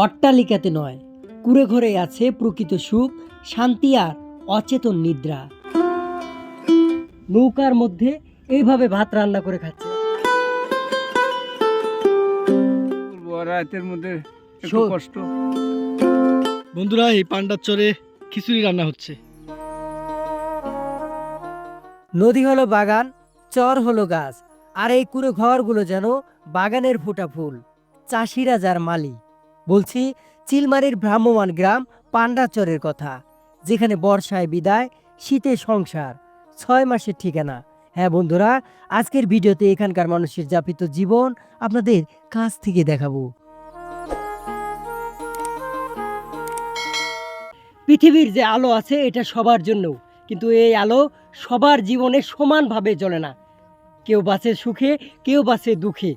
অট্টালিকাতে নয়, কুঁড়ে ঘরে আছে প্রকৃত সুখ, শান্তি আর অচেতন নিদ্রা। নৌকার মধ্যে এইভাবে ভাত রান্না করে খাচ্ছে। রাতের মধ্যে একটু শোন। কষ্ট। বন্ধুরা, এই পান্ডার চরে খিচুড়ি রান্না হচ্ছে। নদী হলো বাগান, চর হলো গাছ, আর এই কুঁড়ে ঘরগুলো যেন বাগানের ফোটা ফুল, চাষিরা যার মালিক। বলছি চিলমারির ভ্রাম্যমান গ্রাম পান্ডাচরের কথা, যেখানে বর্ষায় বিদায়, শীতে সংসার, 6 মাসের ঠিকানা। হ্যাঁ বন্ধুরা, আজকের ভিডিওতে এখানকার মানুষের যাপিত জীবন আপনাদের কাছ থেকে দেখাবো। পৃথিবীর যে আলো আছে এটা সবার জন্য, কিন্তু এই আলো সবার জীবনে সমানভাবে জ্বলে না। কেউ বাঁচে সুখে, কেউ বাঁচে দুঃখে।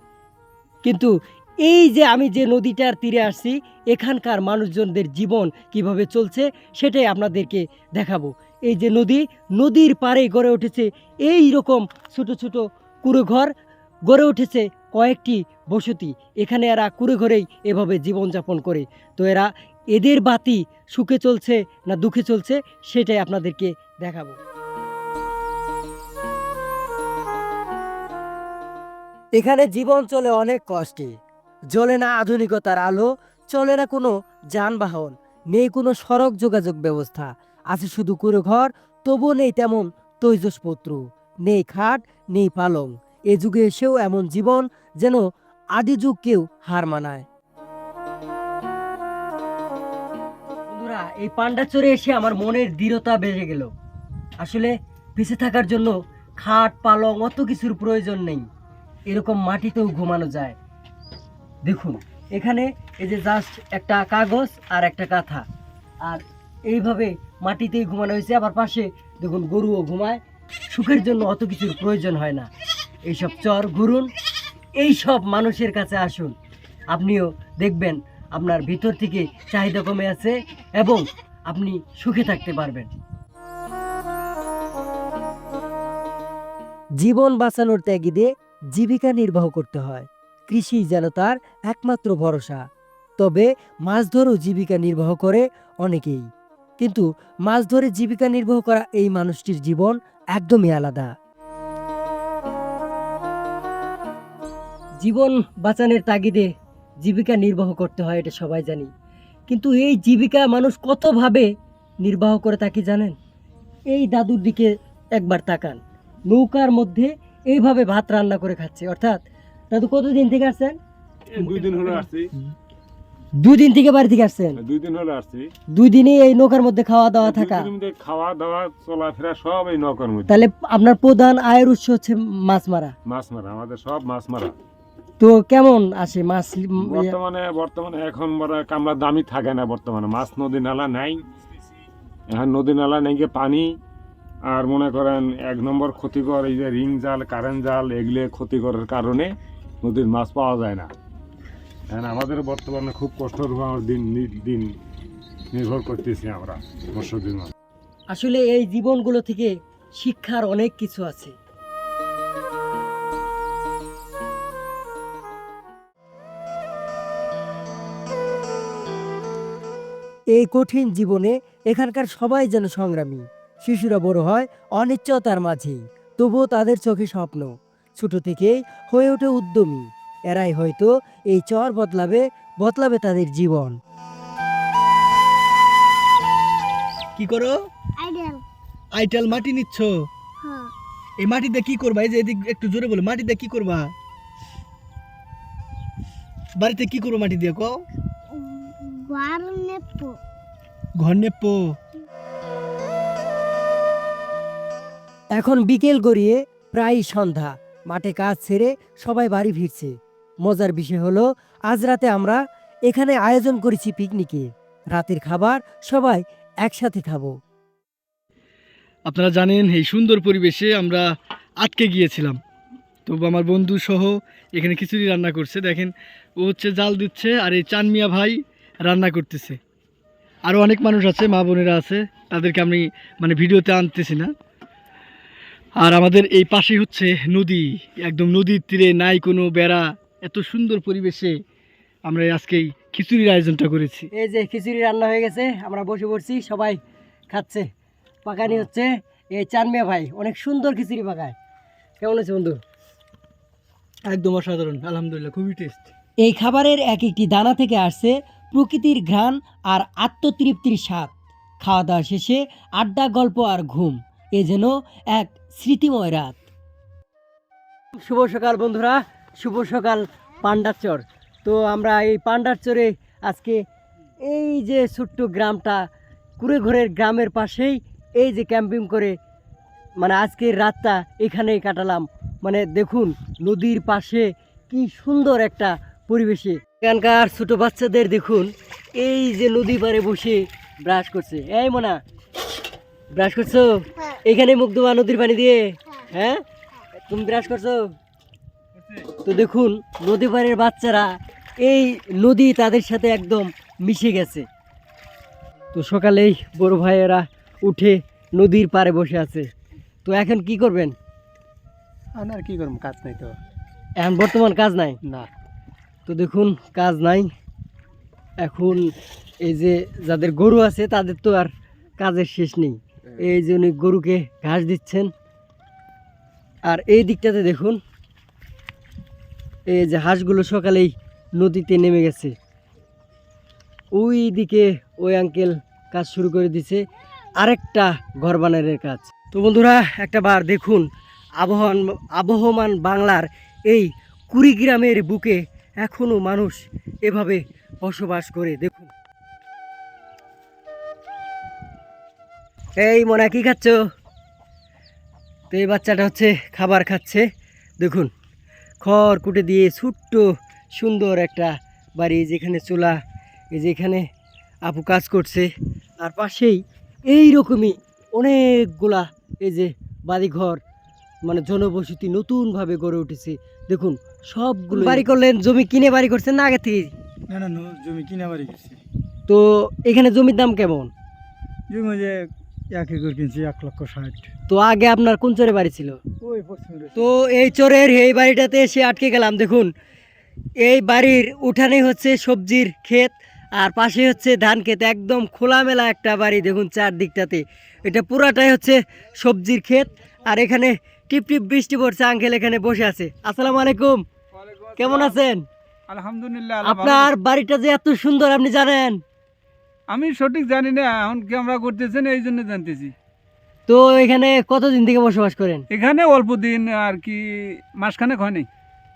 কিন্তু এই যে আমি যে নদীটার তীরে আসছি, এখানকার মানুষজনদের জীবন কিভাবে চলছে সেটাই আপনাদেরকে দেখাবো। এই যে নদী, নদীর পাড়ে গড়ে উঠেছে এই রকম ছোট ছোট কুঁড়ে ঘর, গড়ে উঠেছে কয়েকটি বসতি। এখানে এরা কুঁড়ে ঘরেই এভাবে জীবনযাপন করে। তো এদের বাতি সুখে চলছে না দুঃখে চলছে সেটাই আপনাদেরকে দেখাবো। এখানে জীবন চলে অনেক কষ্টে। জ্বলে না আধুনিকতার আলো, চলে না কোনো যানবাহন, নেই কোনো সড়ক যোগাযোগ ব্যবস্থা। আছে শুধু কুঁড়ে ঘর, তবুও নেই তেমন তৈজসপত্র, নেই খাট, নেই পালং। এ যুগে এসেও এমন জীবন যেন আদি যুগকেও হার মানায়। বন্ধুরা, এই পান্ডাচরে এসে আমার মনের দৃঢ়তা বেড়ে গেল। আসলে বেঁচে থাকার জন্য খাট পালং অত কিছুর প্রয়োজন নেই, এরকম মাটিতেও ঘুমানো যায়। দেখুন এখানে এই যে জাস্ট একটা কাগজ আর একটা কাঁথা, আর এইভাবে মাটিতেই ঘুমানো হয়েছে। আবার পাশে দেখুন গরুও ঘুমায়। সুখের জন্য অত কিছুর প্রয়োজন হয় না। এইসব চর ঘুরুন, এইসব মানুষের কাছে আসুন, আপনিও দেখবেন আপনার ভিতর থেকে চাহিদা কমে আছে এবং আপনি সুখে থাকতে পারবেন। জীবন বাঁচানোর তাগিদে জীবিকা নির্বাহ করতে হয়। কৃষি যেন তার একমাত্র ভরসা। তবে মাছ ধরেও জীবিকা নির্বাহ করে অনেকেই, কিন্তু মাছ ধরে জীবিকা নির্বাহ করা এই মানুষটির জীবন একদমই আলাদা। জীবন বাঁচানোর তাগিদে জীবিকা নির্বাহ করতে হয়, এটা সবাই জানি। কিন্তু এই জীবিকা মানুষ কতভাবে নির্বাহ করে তা কি জানেন? এই দাদুর দিকে একবার তাকান, নৌকার মধ্যে এইভাবে ভাত রান্না করে খাচ্ছে। অর্থাৎ দাদু কতদিন থেকে আসছেন? 2 দিন হলো আসছি। 2 দিন থেকে বাড়ি থেকে আসছেন? 2 দিন হলো আসছি। 2 দিনই এই নৌকার মধ্যে খাওয়া দাওয়া থাকা? 2 দিনের মধ্যে খাওয়া দাওয়া চলাফেরা সব এই নৌকার মধ্যে। তাহলে আপনার প্রধান আয়ের উৎস হচ্ছে মাছ মারা? মাছ মারা, আমাদের সব মাছ মারা। তো কেমন আসে মাছ? বর্তমানে এখন কামড়ার দামই থাকে না। বর্তমানে মাছ নদী নালা নাই, এখন নদী নালা নেই গিয়ে পানি। আর মনে করেন 1 নম্বর ক্ষতিকর এই যে রিং জাল, কারেন্ট জাল, এগুলো ক্ষতিকরের কারণে নদীর মাছ পাওয়া যায় না। এখন আমাদের বর্তমানে খুব কষ্টের উপর দিন নির্ভর করতেছি আমরা মৎস্যজীবী মানুষ। আসলে এই জীবনগুলো থেকে শিক্ষার অনেক কিছু আছে। এই কঠিন জীবনে এখানকার সবাই যেন সংগ্রামী। শিশুরা বড় হয় অনিশ্চয়তার মাঝেই, তবুও তাদের চোখে স্বপ্ন। ছোট থেকেই হয়ে ওঠে উদ্যমী। এরাই হয়তো এই চর বদলাবে তাদের জীবন। কি করো? আইডল। আইটাল মাটি নিচ্ছ? হ্যাঁ। এই মাটিতে কি করবা? এই যে এদিক একটু জোরে বলো, মাটিতে কি করবা? বাড়িতে কি করবো মাটি দিয়ে কও? বারনেপো। ঘর নেপো? এখন বিকেল গড়িয়ে প্রায় সন্ধ্যা। মাঠে কাজ ছেড়ে সবাই বাড়ি ফিরছে। মজার বিষয় হলো আজ রাতে আমরা এখানে আয়োজন করেছি পিকনিকে। রাতের খাবার সবাই একসাথে খাবো। আপনারা জানেন এই সুন্দর পরিবেশে আমরা আটকে গিয়েছিলাম, তবু আমার বন্ধু সহ এখানে খিচুড়ি রান্না করছে। দেখেন, ও হচ্ছে জাল দিচ্ছে আর এই চান মিয়া ভাই রান্না করতেছে। আরও অনেক মানুষ আছে, মা বোনেরা আছে, তাদেরকে আমি ভিডিওতে আনতেছি না। আর আমাদের এই পাশেই হচ্ছে নদী, একদম নদীর তীরে, নাই কোনো বেড়া। এত সুন্দর পরিবেশে আমরা আজকেই খিচুড়ির আয়োজনটা করেছি। এই যে খিচুড়ি রান্না হয়ে গেছে, আমরা বসে পড়ছি, সবাই খাচ্ছে। পাকানি হচ্ছে এই চানমিয়া ভাই, অনেক সুন্দর খিচুড়ি পাকায়। কেমন আছে বন্ধু? একদম অসাধারণ, আলহামদুলিল্লাহ, খুবই টেস্ট। এই খাবারের এক একটি দানা থেকে আসছে প্রকৃতির ঘ্রাণ আর আত্মতৃপ্তির স্বাদ। খাওয়া দাওয়া শেষে আড্ডা, গল্প আর ঘুম, এ যেন এক স্মৃতিময় রাত। শুভ সকাল বন্ধুরা, শুভ সকাল পান্ডার চর। তো আমরা এই পান্ডার চরে আজকে এই যে ছোট্ট গ্রামটা, কুড়েঘরের গ্রামের পাশেই এই যে ক্যাম্পিং করে মানে আজকের রাতটা এখানেই কাটালাম। মানে দেখুন নদীর পাশে কি সুন্দর একটা পরিবেশে। এখানকার ছোট বাচ্চাদের দেখুন এই যে নদী পাড়ে বসে ব্রাশ করছে। এই মোনা, ব্রাশ করছো? এখানে মুখ ধোয়া নদীর পানি দিয়ে? হ্যাঁ, তুমি ব্রাশ করছো? তো দেখুন নদী পাড়ের বাচ্চারা, এই নদী তাদের সাথে একদম মিশে গেছে। তো সকালেই বড় ভাইয়েরা উঠে নদীর পাড়ে বসে আছে। তো এখন কি করবেন? আর কি করবো, কাজ নাই তো এখন বর্তমান কাজ নাই না। তো দেখুন কাজ নাই এখন। এই যে যাদের গরু আছে তাদের তো আর কাজের শেষ নেই। এই যে উনি গরুকে ঘাস দিচ্ছেন। আর এই দিকটাতে দেখুন এই যে হাঁসগুলো সকালেই নদীতে নেমে গেছে। ওই দিকে ওই আঙ্কেল কাজ শুরু করে দিছে, আরেকটা ঘর বানানোর কাজ। তো বন্ধুরা একটা বার দেখুন আবহমান বাংলার এই কুড়িগ্রামের বুকে এখনো মানুষ এভাবে বসবাস করে। দেখুন এই মনে কি খাচ্ছ? তো এই বাচ্চাটা হচ্ছে খাবার খাচ্ছে। দেখুন খড় কুটে দিয়ে ছোট্ট সুন্দর একটা বাড়ি, যেখানে চুলা, এই যে এখানে আপু কাজ করছে। আর পাশেই এই রকমই অনেকগুলা এই যে বাড়িঘর, মানে জনবসতি নতুনভাবে গড়ে উঠেছে। দেখুন সবগুলো বাড়ি করলেন, জমি কিনে বাড়ি করছেন না আগে থেকে? না না, জমি কিনা বাড়ি গেছি। তো এখানে জমির দাম কেমন? জমি যে 1 একর কিনছি 1,60,000। তো আগে আপনার কোন চরে বাড়ি ছিল? ওই পশ্চিম। তো এই চরের এই বাড়িটাতে এসে আটকে গেলাম। দেখুন এই বাড়ির উঠানে হচ্ছে সবজির ক্ষেত আর পাশে হচ্ছে ধান ক্ষেত, একদম খোলামেলা একটা বাড়ি। দেখুন চারদিকটাতে এটা পুরাটাই হচ্ছে সবজির ক্ষেত। আর এখানে টিপ টিপ বৃষ্টি পড়ছে, আঙ্কেল এখানে বসে আছে। আসসালামু আলাইকুম, কেমন আছেন? আলহামদুলিল্লাহ। আপনার বাড়িটা যে এত সুন্দর আপনি জানেন? আমি সঠিক জানি না, এখন ক্যামেরা করতেছেন এই জন্য জানতেছি। তো এখানে কতদিন থেকে বসবাস করেন? এখানে অল্প দিন আর কি, মাসখানেক হয়নি।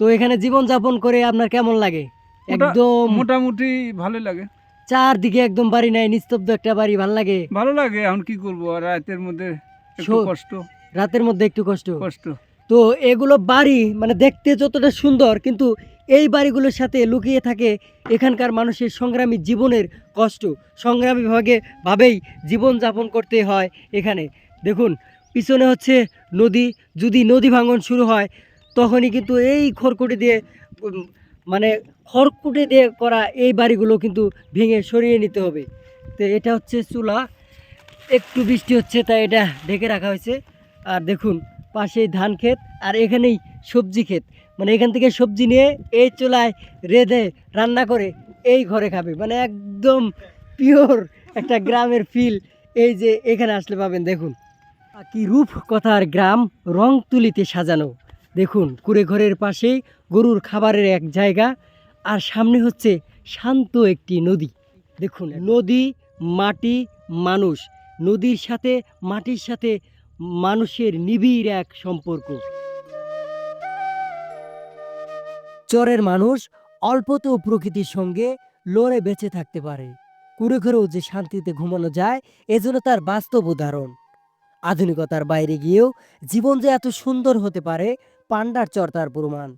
তো এখানে জীবন যাপন করে আপনার কেমন লাগে? একদম মোটামুটি ভালো লাগে। চারদিকে একদম বাড়ি নাই, নিস্তব্ধ একটা বাড়ি, ভালো লাগে? ভালো লাগে। এখন কি করব, আর রাতের মধ্যে একটু কষ্ট। রাতের মধ্যে একটু কষ্ট। কষ্ট তো এগুলো বাড়ি মানে দেখতে যতটা সুন্দর, কিন্তু এই বাড়িগুলোর সাথে লুকিয়ে থাকে এখানকার মানুষের সংগ্রামী জীবনের কষ্ট। সংগ্রামী ভাবেই জীবন যাপন করতে হয় এখানে। দেখুন পিছনে হচ্ছে নদী, যদি নদী ভাঙন শুরু হয় তখনই কিন্তু এই খড়কুটে দিয়ে মানে খড়কুটে দিয়ে করা এই বাড়িগুলো কিন্তু ভেঙে সরিয়ে নিতে হবে। তো এটা হচ্ছে চুলা, একটু বৃষ্টি হচ্ছে তাই এটা ঢেকে রাখা হয়েছে। আর দেখুন পাশেই ধান ক্ষেত আর এখানেই সবজি ক্ষেত, মানে এখান থেকে সবজি নিয়ে এই চুলায় রেঁধে রান্না করে এই ঘরে খাবে। মানে একদম পিওর একটা গ্রামের ফিল এই যে এখানে আসলে পাবেন। দেখুন কি রূপ কথার গ্রাম, রং তুলিতে সাজানো। দেখুন কুড়ে ঘরের পাশেই গরুর খাবারের এক জায়গা, আর সামনে হচ্ছে শান্ত একটি নদী। দেখুন নদী, মাটি, মানুষ, নদীর সাথে মাটির সাথে মানুষের নিবিড় এক সম্পর্ক। চরের মানুষ অল্পতেও প্রকৃতির সঙ্গে লড়ে বেঁচে থাকতে পারে। কুড়ে ঘরেও যে শান্তিতে ঘুমানো যায়, এজন্য তার বাস্তব উদাহরণ। আধুনিকতার বাইরে গিয়েও জীবন যে এত সুন্দর হতে পারে, পান্ডার চর তার প্রমাণ।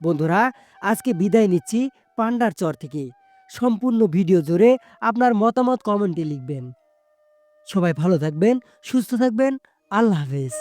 বন্ধুরা আজকে বিদায় নিচ্ছি পান্ডার চর থেকে। সম্পূর্ণ ভিডিও জুড়ে আপনার মতামত কমেন্টে লিখবেন। সবাই ভালো থাকবেন, সুস্থ থাকবেন। আল্লাহ হাফেজ।